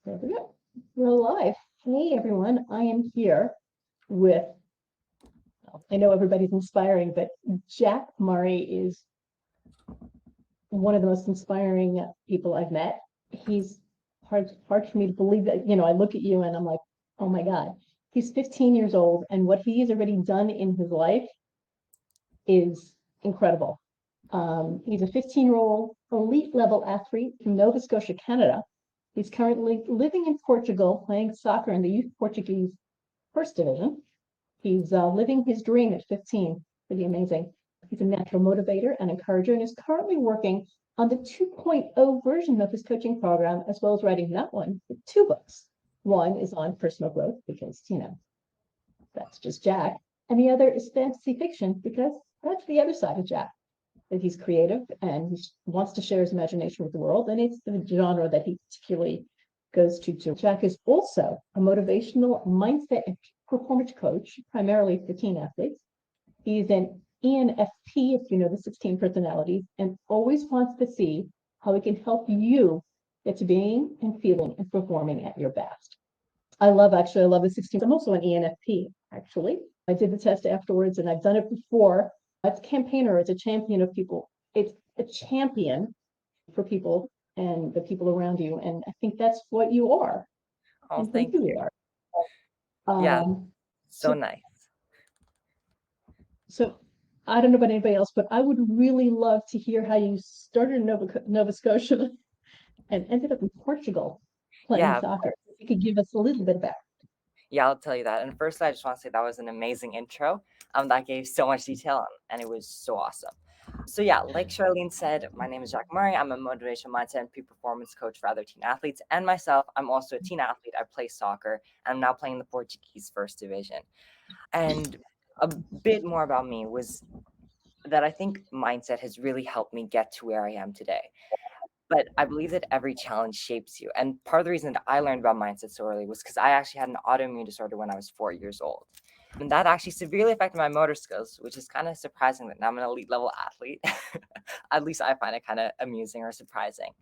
There we go. We're live. Hey everyone, I am here with, I know everybody's inspiring, but Jack Murray is one of the most inspiring people I've met. He's hard for me to believe that, I look at you and I'm like, oh my God, he's 15 years old and what he has already done in his life is incredible. He's a 15-year-old elite level athlete from Nova Scotia, Canada. He's currently living in Portugal, playing soccer in the youth Portuguese first division. He's living his dream at 15. Pretty amazing. He's a natural motivator and encourager and is currently working on the 2.0 version of his coaching program, as well as writing that one with 2 books. One is on personal growth because, that's just Jack. And the other is fantasy fiction because that's the other side of Jack. That he's creative and he wants to share his imagination with the world, and it's the genre that he particularly goes to. Jack is also a motivational mindset and performance coach, primarily for teen athletes. He's an ENFP, if you know the 16 personalities, and always wants to see how he can help you get to being and feeling and performing at your best. I love the 16. I'm also an ENFP, actually. I did the test afterwards, and I've done it before. It's a campaigner, it's a champion of people. It's a champion for people and the people around you. And I think that's what you are. Oh, thank you. Yeah, so nice. So I don't know about anybody else, but I would really love to hear how you started in Nova Scotia and ended up in Portugal playing soccer. If you could give us a little bit about. Yeah, I'll tell you that. And first, I just want to say that was an amazing intro. That gave so much detail and it was so awesome. So yeah, like Charlene said, my name is Jack Murray. I'm a motivational mindset and peak performance coach for other teen athletes. And myself, I'm also a teen athlete. I play soccer and I'm now playing the Portuguese first division. And a bit more about me was that I think mindset has really helped me get to where I am today. But I believe that every challenge shapes you. And part of the reason that I learned about mindset so early was because I actually had an autoimmune disorder when I was 4 years old. And that actually severely affected my motor skills, which is kind of surprising that now I'm an elite level athlete. At least I find it kind of amusing or surprising.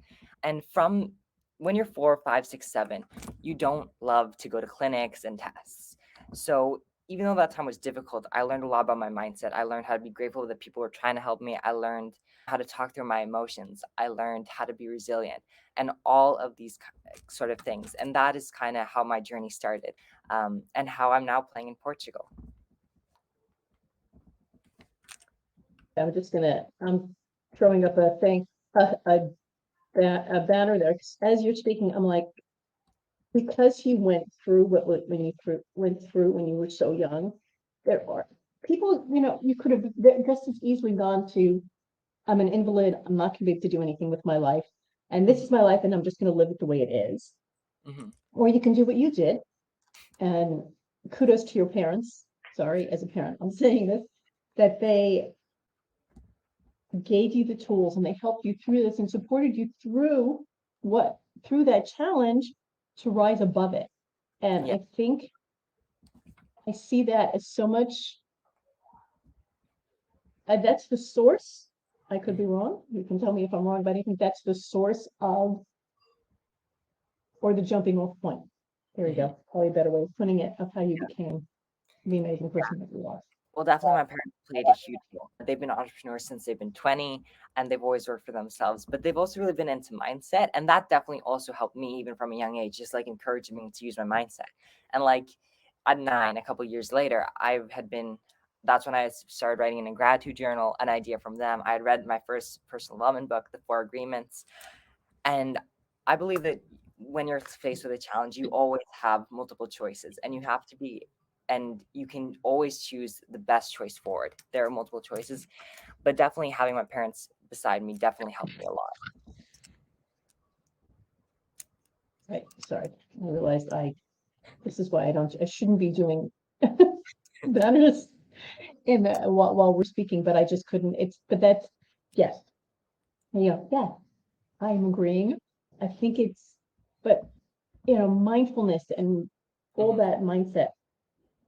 And from when you're 4, 5, 6, 7, you don't love to go to clinics and tests. So even though that time was difficult, I learned a lot about my mindset. I learned how to be grateful that people were trying to help me. I learned how to talk through my emotions. I learned how to be resilient and all of these sort of things. And that is kind of how my journey started and how I'm now playing in Portugal. I'm throwing up a thing, a banner there. As you're speaking, I'm like, because you went through what when you went through when you were so young, there are people, you could have just as easily gone to, I'm an invalid, I'm not going to be able to do anything with my life, and this is my life, and I'm just going to live it the way it is. Or you can do what you did, and kudos to your parents. Sorry, as a parent, I'm saying this, that they gave you the tools and they helped you through this and supported you through that challenge to rise above it. And I think I see that as so much, that's the source. I could be wrong. You can tell me if I'm wrong, but I think that's the source of, or the jumping off point. There you go. Probably a better way of putting it, of how you became the amazing person that you are. Well, definitely my parents played a huge role. They've been entrepreneurs since they've been 20 and they've always worked for themselves, but they've also really been into mindset. And that definitely also helped me even from a young age, just like encouraging me to use my mindset. And like at 9, a couple of years later, that's when I started writing in a gratitude journal, an idea from them. I had read my first personal development book, The 4 Agreements. And I believe that when you're faced with a challenge, you always have multiple choices and you can always choose the best choice forward. There are multiple choices, but definitely having my parents beside me definitely helped me a lot. Right. Sorry. I realized this is why I shouldn't be doing banners while we're speaking, but I just couldn't. Yes. Yeah, I'm agreeing. I think but mindfulness and all that mindset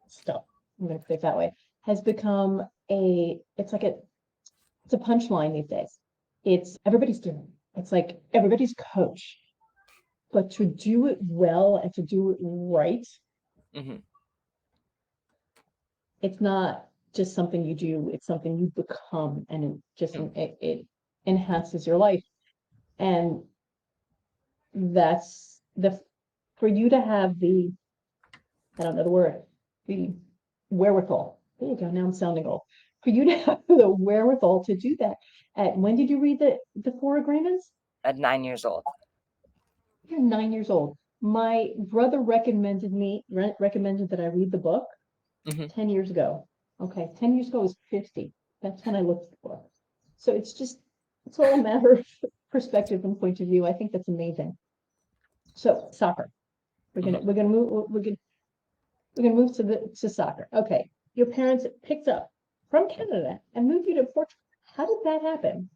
stuff, I'm going to put it that way, has become it's a punchline these days. It's everybody's doing. It's like everybody's coach. but to do it well and to do it right, Hmm. it's not just something you do, it's something you become, and it enhances your life. And that's for you to have I don't know the word, the wherewithal. There you go. Now I'm sounding old. For you to have the wherewithal to do that. When did you read the Four Agreements? At 9 years old. You're 9 years old. My brother recommended that I read the book Hmm. 10 years ago. Okay, 10 years ago I was 50. That's when I looked at the book. So it's all a matter of perspective and point of view. I think that's amazing. So soccer. Hmm. We're gonna move to soccer. Okay. Your parents picked up from Canada and moved you to Portugal. How did that happen?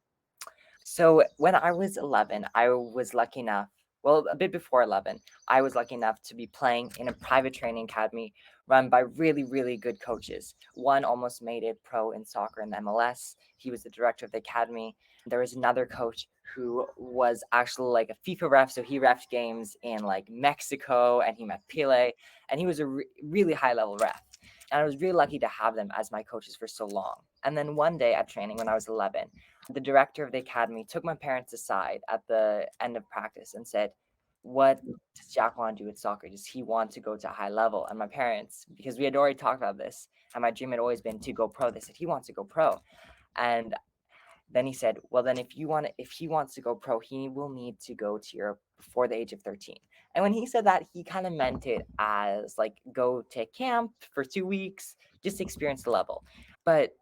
So when I was 11, I was lucky enough, well, a bit before 11, I was lucky enough to be playing in a private training academy run by really, really good coaches. One almost made it pro in soccer in the MLS. He was the director of the academy. There was another coach who was actually like a FIFA ref. So he refed games in like Mexico and he met Pele and he was a really high level ref. And I was really lucky to have them as my coaches for so long. And then one day at training when I was 11, the director of the academy took my parents aside at the end of practice and said, "What does Jack want to do with soccer? Does he want to go to a high level?" And my parents, because we had already talked about this, and my dream had always been to go pro, they said, "He wants to go pro." And then he said, "Well, then if he wants to go pro, he will need to go to Europe before the age of 13." And when he said that, he kind of meant it as like go to camp for 2 weeks, just experience the level. But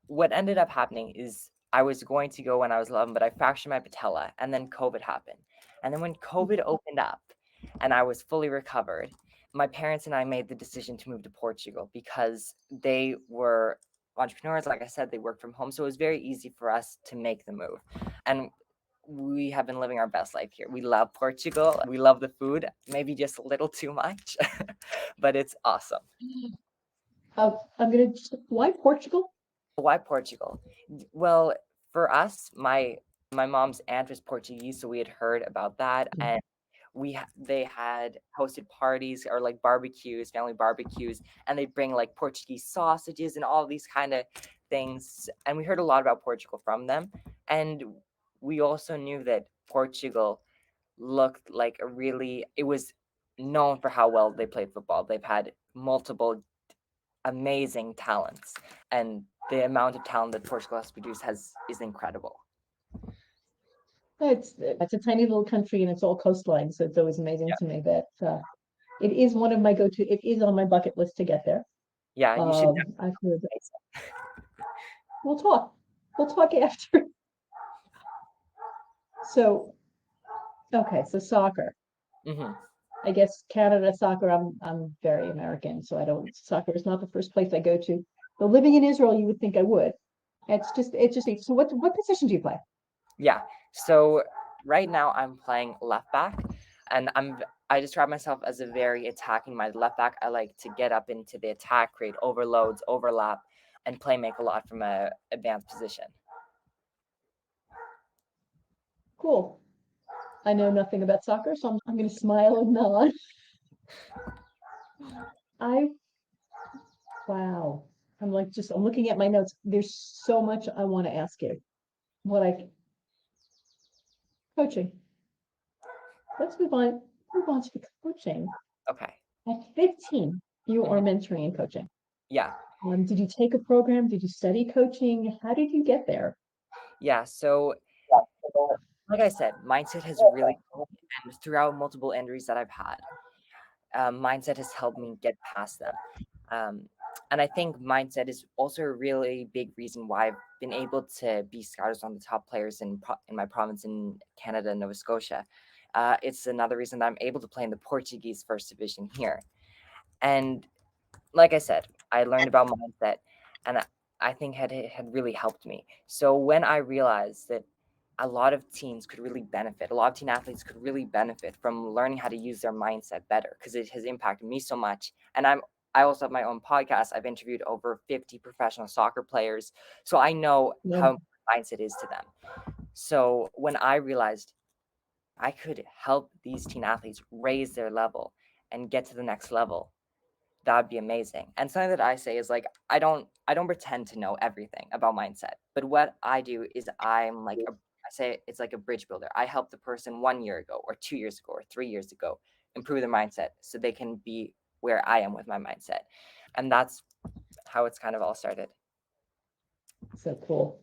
what ended up happening is I was going to go when I was 11, but I fractured my patella and then COVID happened. And then when COVID opened up and I was fully recovered, my parents and I made the decision to move to Portugal because they were entrepreneurs. Like I said, they worked from home. So it was very easy for us to make the move. And we have been living our best life here. We love Portugal. We love the food, maybe just a little too much, but it's awesome. Why Portugal? Why Portugal? Well, for us, my mom's aunt was Portuguese, so we had heard about that, and they had hosted parties or like barbecues, family barbecues, and they'd bring like Portuguese sausages and all these kind of things. And we heard a lot about Portugal from them, and we also knew that Portugal looked like it was known for how well they played football. They've had multiple amazing talents, and the amount of talent that Portugal has produced is incredible. It's a tiny little country and it's all coastline, so it's always amazing Yeah, to me that it is one of my go-to. It is on my bucket list to get there. yeah, you should I've heard. definitely. We'll talk. We'll talk after. So okay, so soccer. Hmm. I guess Canada soccer. I'm very American, so I don't. Soccer is not the first place I go to. Though living in Israel, you would think I would. It's just. So what position do you play? Yeah. So right now I'm playing left back, and I describe myself as a very attacking minded left back. I like to get up into the attack, create overloads, overlap, and play make a lot from a advanced position. Cool. I know nothing about soccer, so I'm going to smile and nod. I Wow. I'm looking at my notes. There's so much I want to ask you. What I Coaching. Let's move on to the coaching. Okay. At 15, you are Mhm. mentoring and coaching. Yeah. Did you take a program? Did you study coaching? How did you get there? Yeah. So like I said, mindset has really, and throughout multiple injuries that I've had, mindset has helped me get past them. Um, and I think mindset is also a really big reason why I've been able to be scouted on the top players in my province in Canada, Nova Scotia. It's another reason that I'm able to play in the Portuguese first division here. And like I said, I learned about mindset, and I think it had really helped me. So when I realized that a lot of teams could really benefit, a lot of teen athletes could really benefit from learning how to use their mindset better because it has impacted me so much. And I also have my own podcast. I've interviewed over 50 professional soccer players, so I know Yeah. how important mindset is to them. So when I realized I could help these teen athletes raise their level and get to the next level, that would be amazing. And something that I say is like I don't pretend to know everything about mindset, but what I do is I say it's like a bridge builder. I help the person 1 year ago or 2 years ago or 3 years ago improve their mindset so they can be where I am with my mindset. And that's how it's kind of all started. So cool.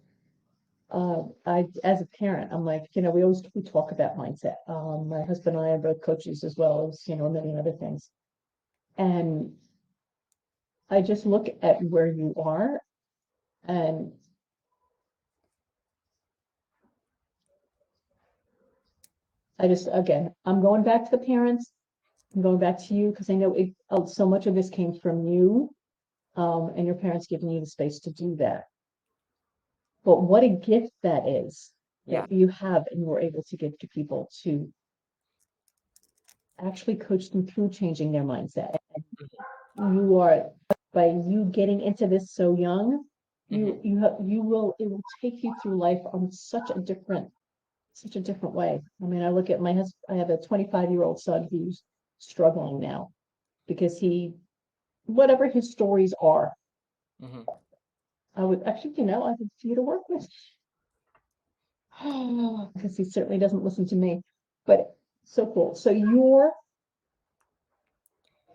As a parent, I'm like, we talk about mindset. My husband and I are both coaches as well as, a million other things. And I just look at where you are, and again, I'm going back to the parents. I'm going back to you because I know so much of this came from you, and your parents giving you the space to do that. But what a gift that is Yeah. that you have and you're able to give to people to actually coach them through changing their mindset. You are, by you getting into this so young, Mhm. it will take you through life on such a different way. I mean, I look at my husband, I have a 25-year-old son who's struggling now because whatever his stories are, Mhm. I would actually, I would see you to work with because he certainly doesn't listen to me. But so cool. So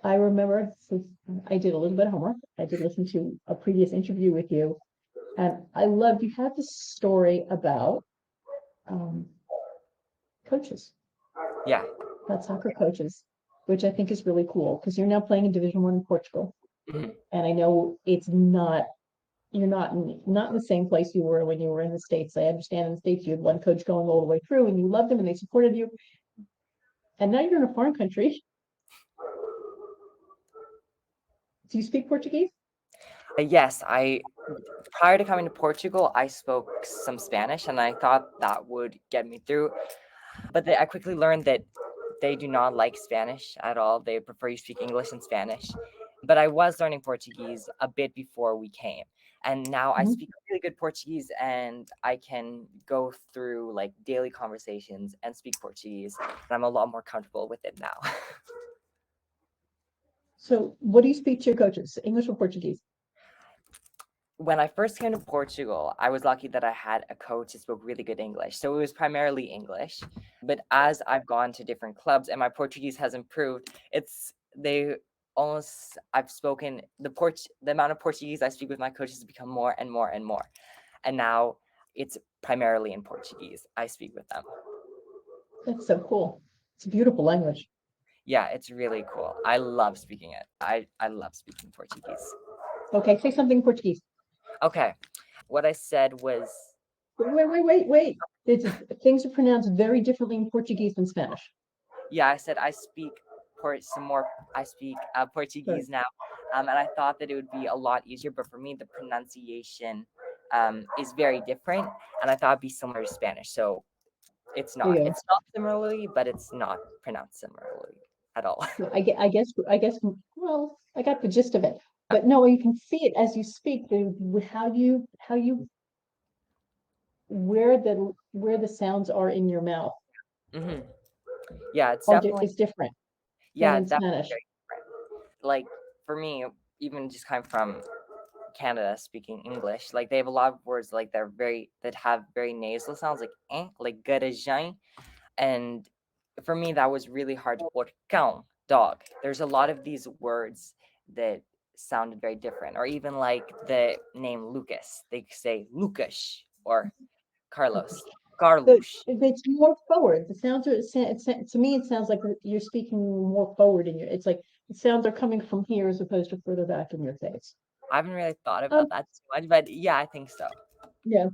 I remember, so I did a little bit of homework. I did listen to a previous interview with you, and I loved you had this story um, coaches, Yeah. about soccer coaches, which I think is really cool because you're now playing in Division 1 in Portugal, Mhm. and I know you're not in the same place you were when you were in the States. I understand in the States you had one coach going all the way through, and you loved them, and they supported you, and now you're in a foreign country. Do you speak Portuguese? Yes, I prior to coming to Portugal, I spoke some Spanish and I thought that would get me through. But I quickly learned that they do not like Spanish at all. They prefer you speak English and Spanish. But I was learning Portuguese a bit before we came. And now I Mhm. speak really good Portuguese and I can go through like daily conversations and speak Portuguese. And I'm a lot more comfortable with it now. So, what do you speak to your coaches? English or Portuguese? When I first came to Portugal, I was lucky that I had a coach who spoke really good English. So it was primarily English. But as I've gone to different clubs and my Portuguese has improved, I've spoken the amount of Portuguese I speak with my coaches has become more and more and more. And now it's primarily in Portuguese I speak with them. That's so cool. It's a beautiful language. Yeah, it's really cool. I love speaking it. I love speaking Portuguese. Okay, say something in Portuguese. Okay. What I said was Wait. Things are pronounced very differently in Portuguese than Spanish. yeah, I said I speak some more. I speak Right. Portuguese now, and I thought that it would be a lot easier. But for me, the pronunciation is very different, and I thought it'd be similar to Spanish. So it's There not. you go. It's not similarly, but it's not pronounced similarly at all. No, well, I got the gist of it. But no, you can see it as you speak, how you, where the sounds are in your mouth hmm Yeah, it's definitely is different than yeah, in definitely Spanish. very different. Like for me, even just kind of from Canada speaking English, like they have a lot of words like that have very nasal sounds, like garagem. And for me, that was really hard. Porcão, dog. There's a lot of these words that sounded very different. Or even like the name Lucas. They say Lucas or Carlos. But Carlos. it's more forward. The sounds are, to me, it sounds like you're speaking more forward it's like the sounds are coming from here as opposed to further back in your face. I haven't really thought Um, about that too much, but yeah, I think so. yeah,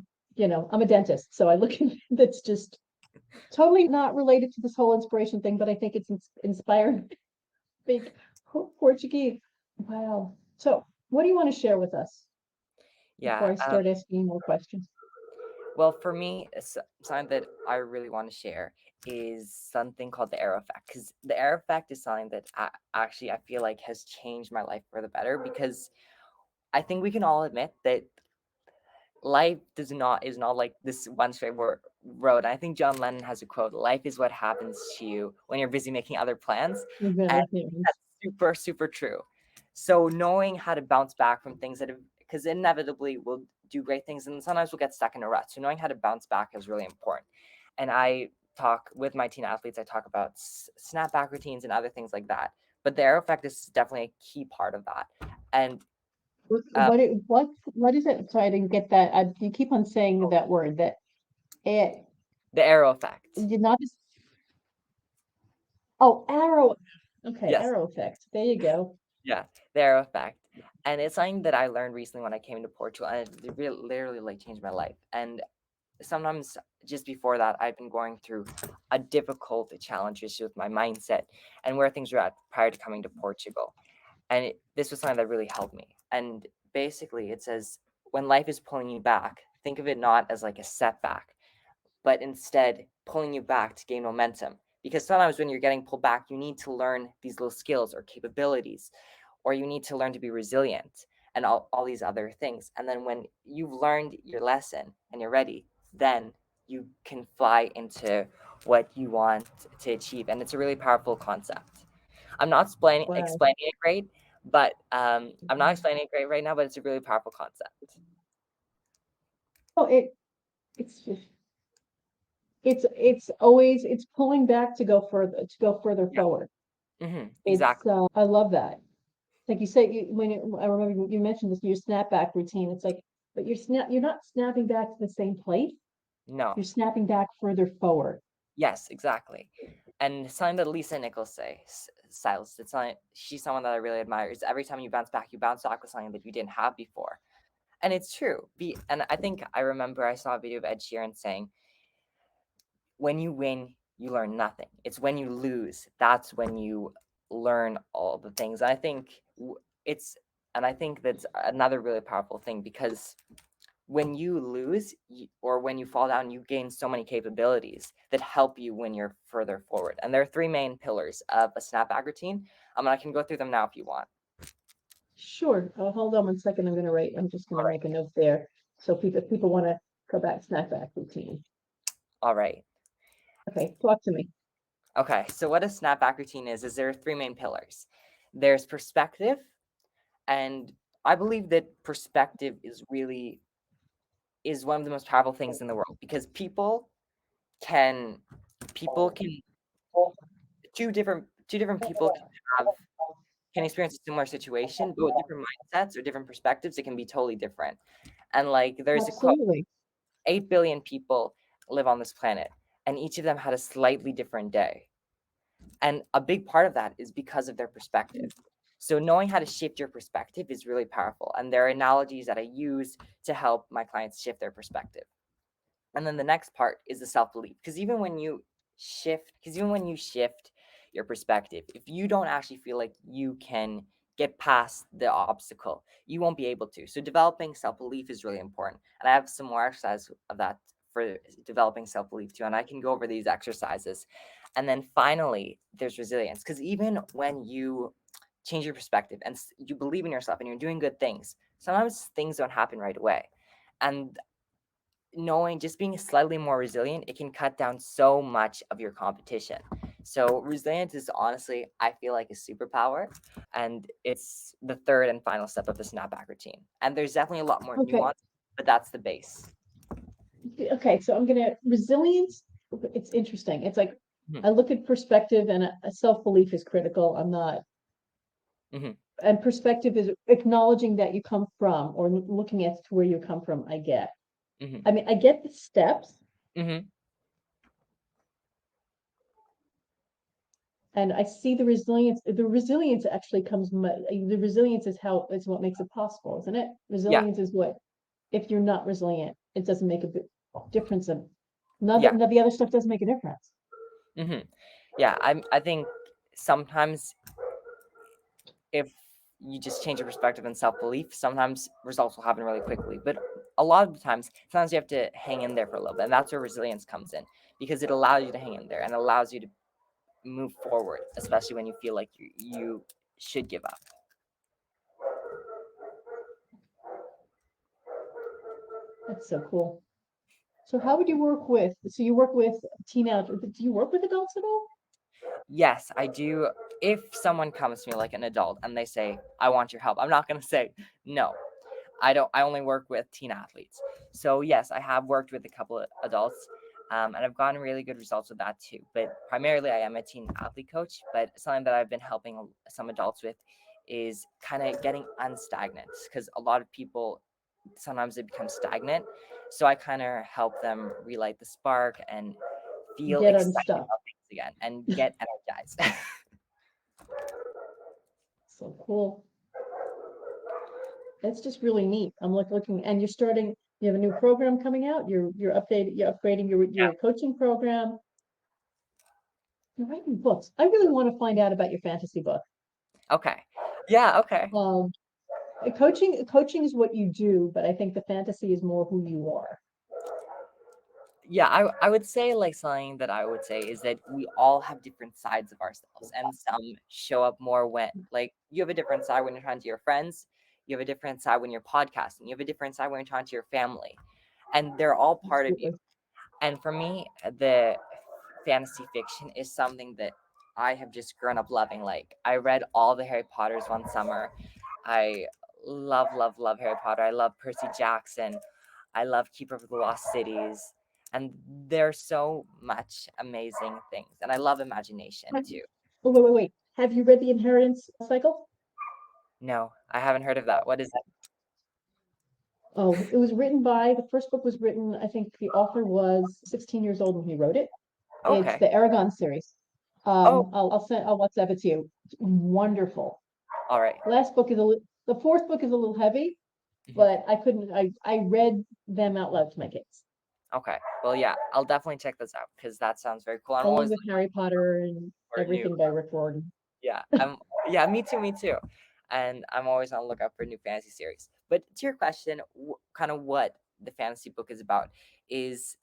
I'm a dentist, so I look at that's just totally not related to this whole inspiration thing, but I think it's inspired. Speak Portuguese. Wow. So, what do you want to share with us before Yeah. I start asking more questions? Well, for me, something that I really want to share is something called the arrow effect. Because the arrow effect is something that I feel like has changed my life for the better. Because I think we can all admit that life is not like this one straight road. I think John Lennon has a quote: "Life is what happens to you when you're busy making other plans," and Things. that's super super true. So knowing how to bounce back from things that have, because inevitably we'll do great things and sometimes we'll get stuck in a rut. So knowing how to bounce back is really important. And I talk with my teen athletes. I talk about snapback routines and other things like that. But the arrow effect is definitely a key part of that. And uh, What is it? Sorry, I didn't get that. You keep on saying that word that it the arrow effect. did not just. Oh, arrow. Okay, Yes. arrow effect. There you go. Yeah, the arrow effect. And it's something that I learned recently when I came to Portugal, and it really, literally like changed my life. And sometimes just before that, I've been going through a difficult challenge issue with my mindset and where things were at prior to coming to Portugal. And this was something that really helped me. And basically, it says when life is pulling you back, think of it not as like a setback, but instead pulling you back to gain momentum. Because sometimes when you're getting pulled back, you need to learn these little skills or capabilities, or you need to learn to be resilient and all these other things. And then when you've learned your lesson and you're ready, then you can fly into what you want to achieve. And it's a really powerful concept. I'm not Wow. explaining it great, but I'm not explaining it great right now, but it's a really powerful concept. Oh, it's it's always it's pulling back to go further Yeah. forward. It's Exactly. I love that. Like you said, I remember you mentioned this your snapback routine. It's like, but you're not snapping back to the same place. No. You're snapping back further forward. Yes, exactly. And something that Lisa Nichols says, it's not, she's someone that I really admire. Is every time you bounce back with something that you didn't have before, and it's true. And I think I remember I saw a video of Ed Sheeran saying, "When you win, you learn nothing. It's when you lose that's when you learn all the things." I think it's, and I think that's another really powerful thing because when you lose or when you fall down, you gain so many capabilities that help you when you're further forward. And there are three main pillars of a snapback routine. I can go through them now if you want. Sure. Hold on 1 second. I'm just All gonna right. make a note there. So if people want to go back, snapback routine. All right. Okay, talk to me. Okay. So what a snapback routine is there are three main pillars. There's perspective, and I believe that perspective is one of the most powerful things in the world because can people can two different people can experience a similar situation, but with different mindsets or different perspectives, it can be totally different. And like there's a quote, Absolutely. 8 billion people live on this planet, and each of them had a slightly different day. And a big part of that is because of their perspective. So knowing how to shift your perspective is really powerful. And there are analogies that I use to help my clients shift their perspective. And then the next part is the self-belief. Because even when you shift your perspective, if you don't actually feel like you can get past the obstacle, you won't be able to. So developing self-belief is really important. And I have some more exercise of that for developing self-belief too. And I can go over these exercises. And then finally, there's resilience. Because even when you change your perspective and you believe in yourself and you're doing good things, sometimes things don't happen right away. And knowing just being slightly more resilient, it can cut down so much of your competition. So resilience is honestly, I feel like a superpower, and it's the third and final step of the snapback routine. And there's definitely a lot more Okay. nuance, but that's the base. Okay. So I'm gonna resilience. It's interesting. It's like Mhm, I look at perspective and a self-belief is critical. I'm not, mhm, and perspective is acknowledging that you come from or looking at where you come from. I get. mhm, I mean, I get the steps, mhm. and I see the resilience. The resilience actually the resilience is what makes it possible, isn't it? Yeah, Resilience is what, if you're not resilient, it doesn't make a big difference. And yeah, the other stuff doesn't make a difference. mhm. Yeah. I think sometimes if you just change your perspective and self-belief, sometimes results will happen really quickly. But a lot of the times, sometimes you have to hang in there for a little bit. And that's where resilience comes in because it allows you to hang in there and allows you to move forward, especially when you feel like you should give up. That's so cool. So how would you work with, so you work with teenagers, do you work with adults at all? Yes, I do. If someone comes to me like an adult and they say, I want your help, I'm not going to say no. I don't. I only work with teen athletes. So yes, I have worked with a couple of adults, and I've gotten really good results with that too. But primarily, I am a teen athlete coach. But something that I've been helping some adults with is kind of getting unstagnant, because a lot of people sometimes they become stagnant. So I kind of help them relight the spark and feel Get excited unstuck. about things again and get energized. So cool. That's just really neat. I'm looking, and you're starting, you have a new program coming out. You're upgrading your coaching program. You're writing books. I really want to find out about your fantasy book. Okay. Yeah. Okay. Um, coaching is what you do, but I think the fantasy is more who you are. Yeah, I would say like something that I would say is that we all have different sides of ourselves, and some show up more when like you have a different side when you're talking to your friends, you have a different side when you're podcasting, you have a different side when you're talking to your family, and they're all part of you. Absolutely. And for me, the fantasy fiction is something that I have just grown up loving. Like I read all the Harry Potters one summer. I love Harry Potter. I love Percy Jackson. I love Keeper of the Lost Cities. And there's so much amazing things. And I love imagination too. Oh, wait. Have you read the Inheritance Cycle? No, I haven't heard of that. What is it? Oh, the first book was written, I think the author was 16 years old when he wrote it. It's Okay. the Aragon series. Oh, I'll WhatsApp it to you. It's wonderful. all right. The fourth book is a little heavy, Mhm. but I read them out loud to my kids, Okay. Well, yeah, I'll definitely check this out because that sounds very cool. I'm along always with looking Harry Potter and for new. everything by Rick Riordan. Yeah, yeah, me too, me too. And I'm always on the lookout for new fantasy series. But to your question, kind of what the fantasy book is about is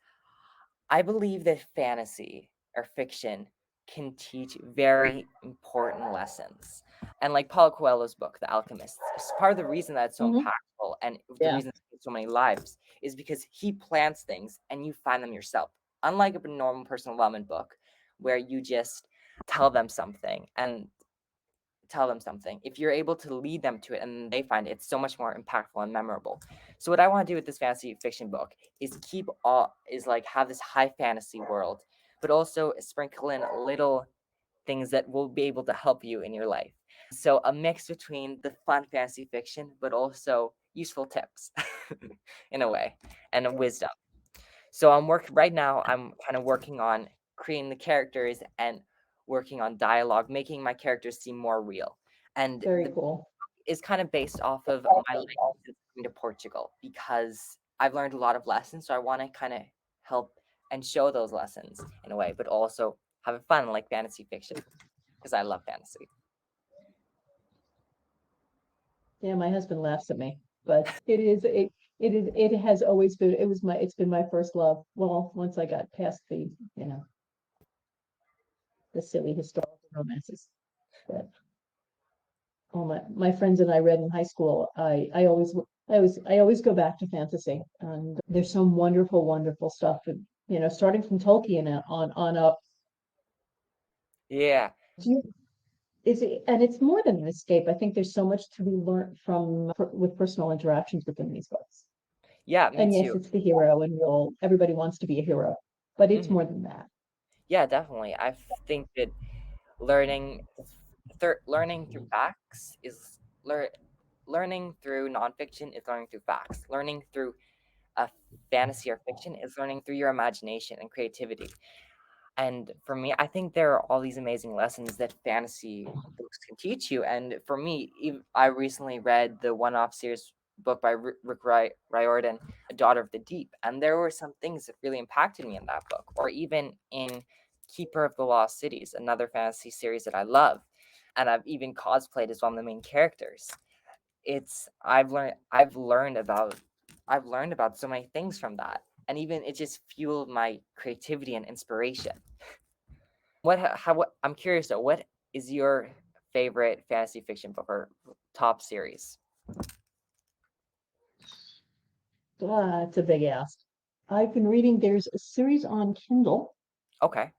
I believe that fantasy or fiction can teach very important lessons. And like Paulo Coelho's book, The Alchemist, is part of the reason that it's so Hmm. impactful and the Yeah, reason it saved so many lives is because he plants things and you find them yourself. Unlike a normal personal development book where you just tell them something and tell them something, if you're able to lead them to it and they find it, it's so much more impactful and memorable. So what I want to do with this fantasy fiction book is keep all is like have this high fantasy world, but also sprinkle in little things that will be able to help you in your life. So a mix between the fun fantasy fiction, but also useful tips in a way and a wisdom. So right now I'm kind of working on creating the characters and working on dialogue, making my characters seem more real. And very the cool. is kind of based off of my life since coming to Portugal because I've learned a lot of lessons. So I want to kind of help and show those lessons in a way, but also have it fun like fantasy fiction because I love fantasy. Yeah, my husband laughs at me, but it has always been it's been my first love. Well, once I got past the silly historical romances that all my friends and I read in high school, I always go back to fantasy, and there's some wonderful stuff. And, starting from Tolkien on up. Yeah. Do you, is it, and it's more than an escape. I think there's so much to be learned with personal interactions within these books. Yeah, me And yes, too. it's the hero, and everybody wants to be a hero, but it's Hmm. more than that. Yeah, definitely. I think that learning learning through facts is learning through nonfiction is learning through facts. Learning through a fantasy or fiction is learning through your imagination and creativity. And for me, I think there are all these amazing lessons that fantasy books can teach you. And for me, I recently read the one-off series book by Rick Riordan, A Daughter of the Deep, and there were some things that really impacted me in that book, or even in Keeper of the Lost Cities, another fantasy series that I love, and I've even cosplayed as one of the main characters. It's I've learned about so many things from that, and even it just fueled my creativity and inspiration. I'm curious though, what is your favorite fantasy fiction book or top series? It's a big ask. I've been reading, there's a series on Kindle, Okay.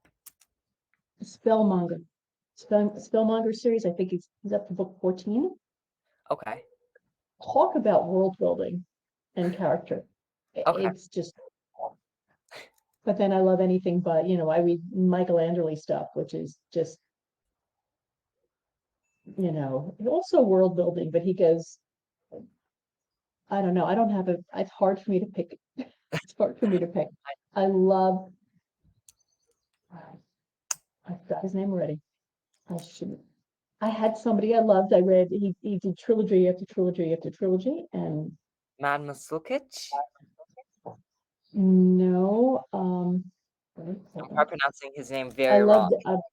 Spellmonger. Spellmonger series, I think it's up to book 14. Okay. Talk about world building and character. Okay. It's just, but then I love anything but, I read Michael Anderle stuff, which is just, also world building, but he goes, I don't know. I don't have it's hard for me to pick. It's hard for me to pick. I love, I forgot his name already. I shouldn't. I had somebody I loved. I read, he did trilogy after trilogy after trilogy. And Mad Masukic? no, I'm hold on. probably pronouncing his name I very wrong. loved,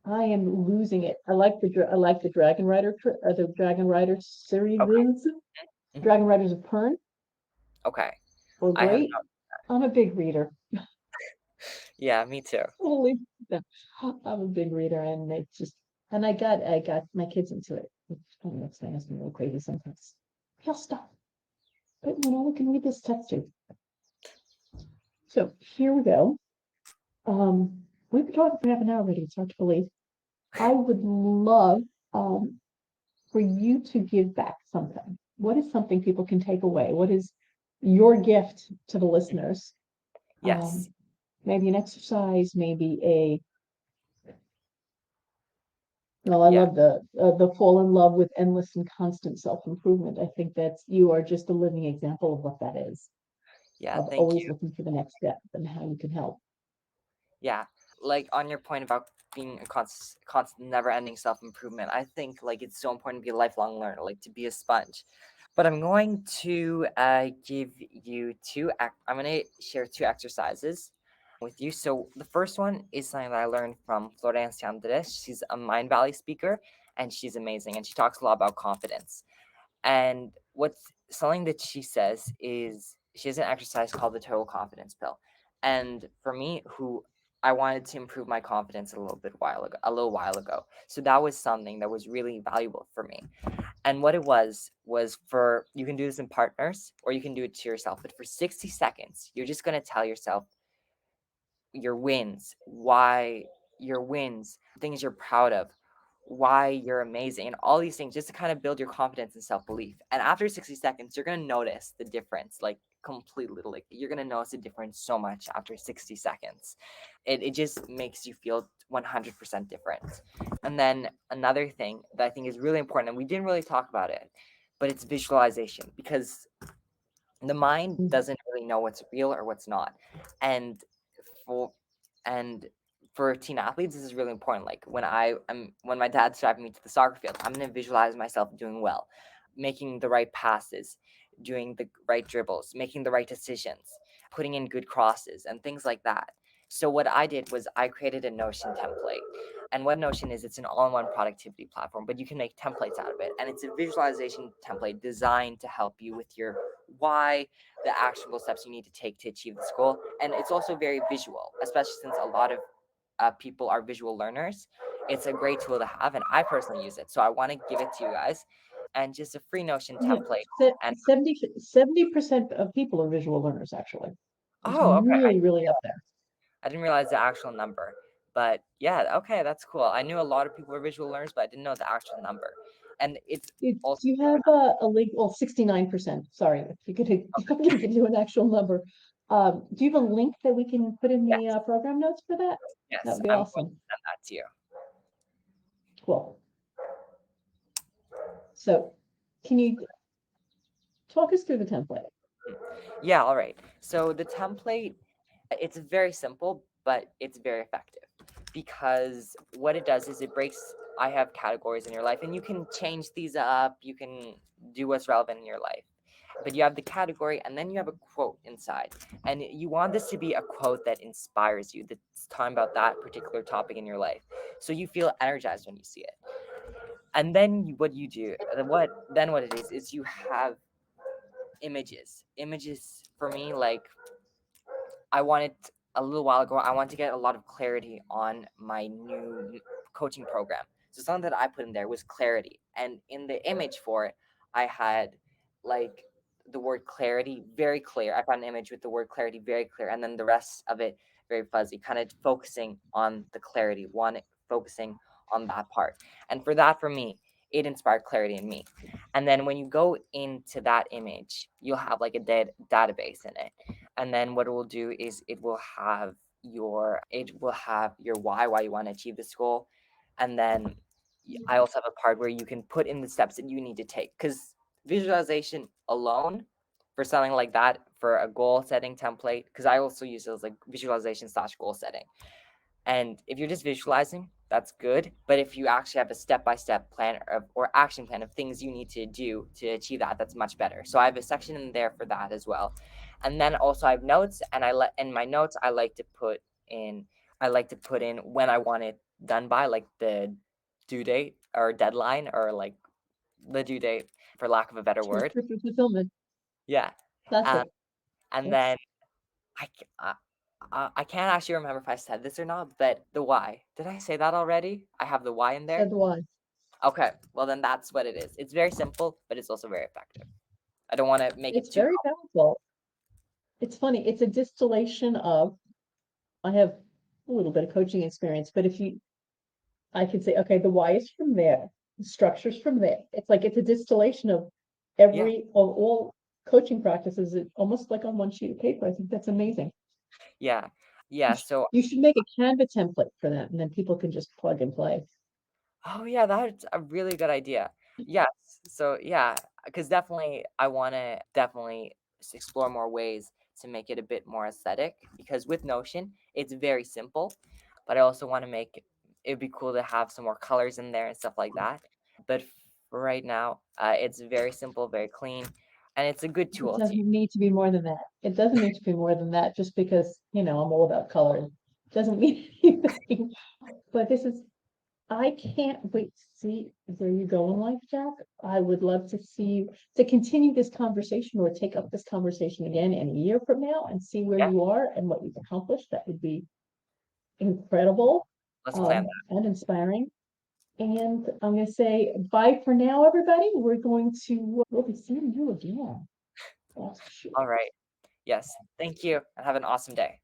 I am losing it. I like the Dragon Rider, the Dragon Rider series. Okay. Mhm. Dragon Riders of Pern Okay. were I have great. I'm a big reader. Yeah, me too. Holy, I'm a big reader, and I got my kids into it. I don't know, it's making me a little crazy sometimes. He'll stop, but we can read this text too. So here we go. We've been talking for half an hour already. It's hard to believe. I would love for you to give back something. What is something people can take away? What is your gift to the listeners? Yes. Maybe an exercise, maybe well, I Yeah. love the fall in love with endless and constant self-improvement. I think you are just a living example of what that is, Yeah. of Thank always you. looking for the next step and how you can help. Yeah. Like on your point about being a constant, never-ending self-improvement, I think like it's so important to be a lifelong learner, like to be a sponge. But I'm going to give you I'm going to share two exercises with you. So the first one is something that I learned from Florencia Andres. She's a Mind Valley speaker, and she's amazing, and she talks a lot about confidence. And what's something that she says is she has an exercise called the total confidence pill. And for me, who I wanted to improve my confidence a little while ago. So that was something that was really valuable for me. And what it was for you can do this in partners or you can do it to yourself. But for 60 seconds, you're just gonna tell yourself your wins, why your wins, things you're proud of, why you're amazing, and all these things just to kind of build your confidence and self belief. And after 60 seconds, you're going to notice the difference like completely. Like you're going to notice the difference so much after 60 seconds. It just makes you feel 100% different. And then another thing that I think is really important, and we didn't really talk about it, but it's visualization because the mind doesn't really know what's real or what's not. And for and for teen athletes, this is really important. Like when my dad's driving me to the soccer field, I'm gonna visualize myself doing well, making the right passes, doing the right dribbles, making the right decisions, putting in good crosses and things like that. So what I did was I created a Notion template. And what Notion is, it's an all-in-one productivity platform, but you can make templates out of it. And it's a visualization template designed to help you with your why, the actionable steps you need to take to achieve this goal. And it's also very visual, especially since a lot of people are visual learners. It's a great tool to have, and I personally use it. So I want to give it to you guys, and just a free Notion Yeah, template. And 70% of people are visual learners, actually. It's oh, okay, really, really up there. I didn't realize the actual number, but yeah, okay, that's cool. I knew a lot of people were visual learners, but I didn't know the actual number. And it's Do also you have a link? Well, 69%. Sorry, if you could, if I can give you an actual number. Do you have a link that we can put in yes, the program notes for that? That yes, would be I'm going to awesome. send that to you. Cool. So, can you talk us through the template? Yeah, all right. So the template, it's very simple, but it's very effective because what it does is it breaks. I have categories in your life, and you can change these up. You can do what's relevant in your life. But you have the category, and then you have a quote inside. And you want this to be a quote that inspires you, that's talking about that particular topic in your life. So you feel energized when you see it. And then what you do, what it is you have images. Images for me, like I wanted a little while ago, I wanted to get a lot of clarity on my new coaching program. So something that I put in there was clarity. And in the image for it, I had like the word clarity very clear. I found an image with the word clarity very clear, and then the rest of it very fuzzy, kind of focusing on the clarity, focusing on that part. And for me, it inspired clarity in me. And then when you go into that image, you'll have like a database in it. And then what it will do is it will have your why you want to achieve this goal. And then I also have a part where you can put in the steps that you need to take, because visualization alone for something like that, for a goal setting template, because I also use those like visualization slash goal setting. And if you're just visualizing, that's good. But if you actually have a step-by-step plan or action plan of things you need to do to achieve that, that's much better. So I have a section in there for that as well. And then also I have notes, and in my notes I like to put in when I want it done by, like the due date or deadline, or like the due date, for lack of a better Sure, word. fulfillment. Yeah. Um, Classic. and then Yes. I can't actually remember if I said this or not, but the why. Did I say that already? I have the why in there. Said why. Okay, well then that's what it is. It's very simple, but it's also very effective. I don't want to make it It's too very powerful. It's funny. It's a distillation of, I have a little bit of coaching experience, but I could say, okay, the why is from there, the structure's from there. It's like it's a distillation of yeah, all coaching practices, almost like on one sheet of paper. I think that's amazing. yeah, yeah. So You should make a Canva template for that, and then people can just plug and play. oh yeah, that's a really good idea. Yes. So yeah, because definitely I want to definitely explore more ways to make it a bit more aesthetic. Because with Notion, it's very simple, but I also want to make it'd be cool to have some more colors in there and stuff like that. But for right now, it's very simple, very clean, and it's a good It tool to use. doesn't need to be more than that. It doesn't need to be more than that just because, I'm all about color. It doesn't mean anything. But I can't wait to see where you go in life, Jack. I would love to see to continue this conversation or take up this conversation again in a year from now and see where Yeah, you are and what you've accomplished. That would be incredible, let's plan that. and inspiring. And I'm going to say bye for now, everybody. We'll be seeing you again. That's for sure. All right. Yes. Thank you, and have an awesome day.